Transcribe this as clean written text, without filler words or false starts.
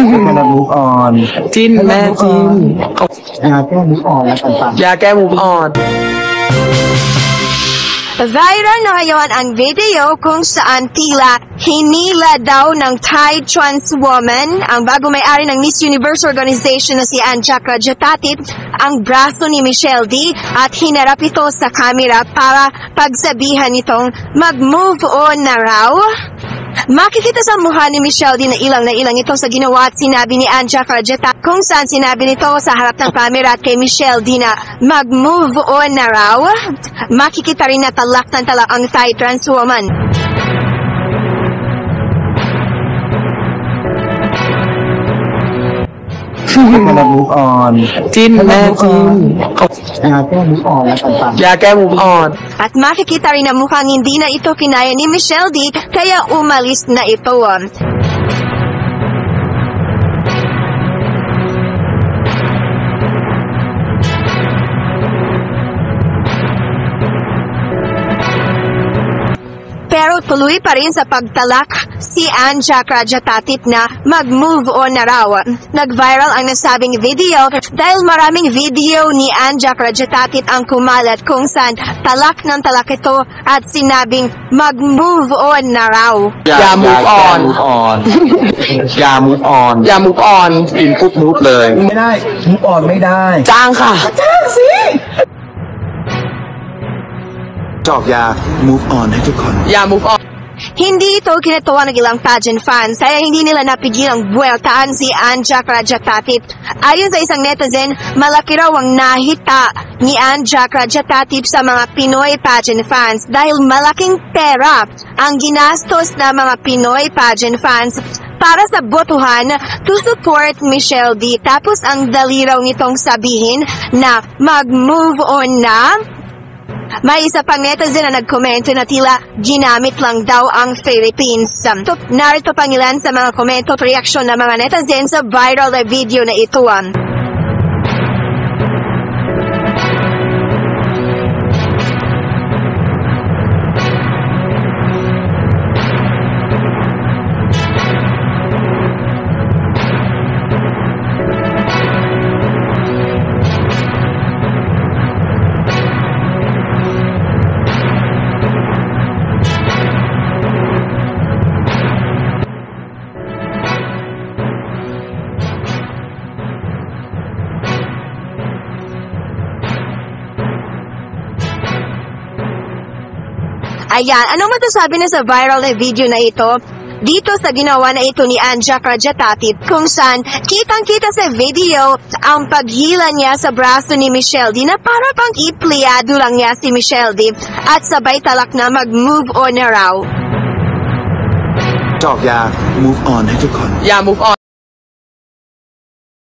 ให้เรา move on จิ้นแม่จิ้น ยาแก้ move on แล้วกัน ยาแก้ move on Viral na ngayon ang video kung saan tila hinila daw ng Thai trans woman, ang bago may-ari ng Miss Universe organization na si Anja Krajatatit, ang braso ni Michelle D at hinarap ito sa camera para pagsabihan nitong mag-move on na raw. Makikita sa mukha ni Michelle D na ilang ito sa ginawa at sinabi ni Anja Krajatatit kung saan sinabi nito sa harap ng camera at kay Michelle D na mag-move on na raw. Makikita rin na talak ng talak ang Thai trans woman.ให้เรา move on จิ้นแม่จิ้น ยาแก้ move on แล้วกัน ยาแก้ move on At makikita rin na mukhang hindi na ito kinaya ni Michelle D kaya umalis na ito. Pero tuloy pa rin sa pagtalak si Anja Krajatatit na mag-move on na raw. Nag-viral ang nasabing video dahil maraming video ni Anja Krajatatit ang kumalat kung saan talak ng talak ito at sinabing mag-move on na raw.อย่า move on อย่า move on อย่า move on กินปุ๊บ move เลยไม่ได้ move on ไม่ได้ จ้างค่ะ จอกยา move on ให้ทุกคน อย่า move on Hindi ito kinatuwa ng ilang pageant fans kaya hindi nila napigilang buweltaan si Anja Krajatatit. Ayon sa isang netizen, malaki raw ang nahita ni Anja Krajatatit sa mga Pinoy pageant fans dahil malaking pera ang ginastos ng mga Pinoy pageant fans para sa botohan to support Michelle D. Tapos ang dali raw nitong sabihin na mag-move on na. May isa pang netizen na nagkomento na tila ginamit lang daw ang Philippines. Narito pang ilan sa mga komento at reaksyon ng mga netizen sa viral na video na ito. Ayan, anong masasabi na sa viral na video na ito? Dito sa ginawa na ito ni Anja Krajatatit kung saan kitang-kita sa video ang paghila niya sa braso ni Michelle D na para pang ipliyado lang niya si Michelle D at sabay talak na mag-move on na raw. จอกยา move on ให้ทุกคน อย่า move on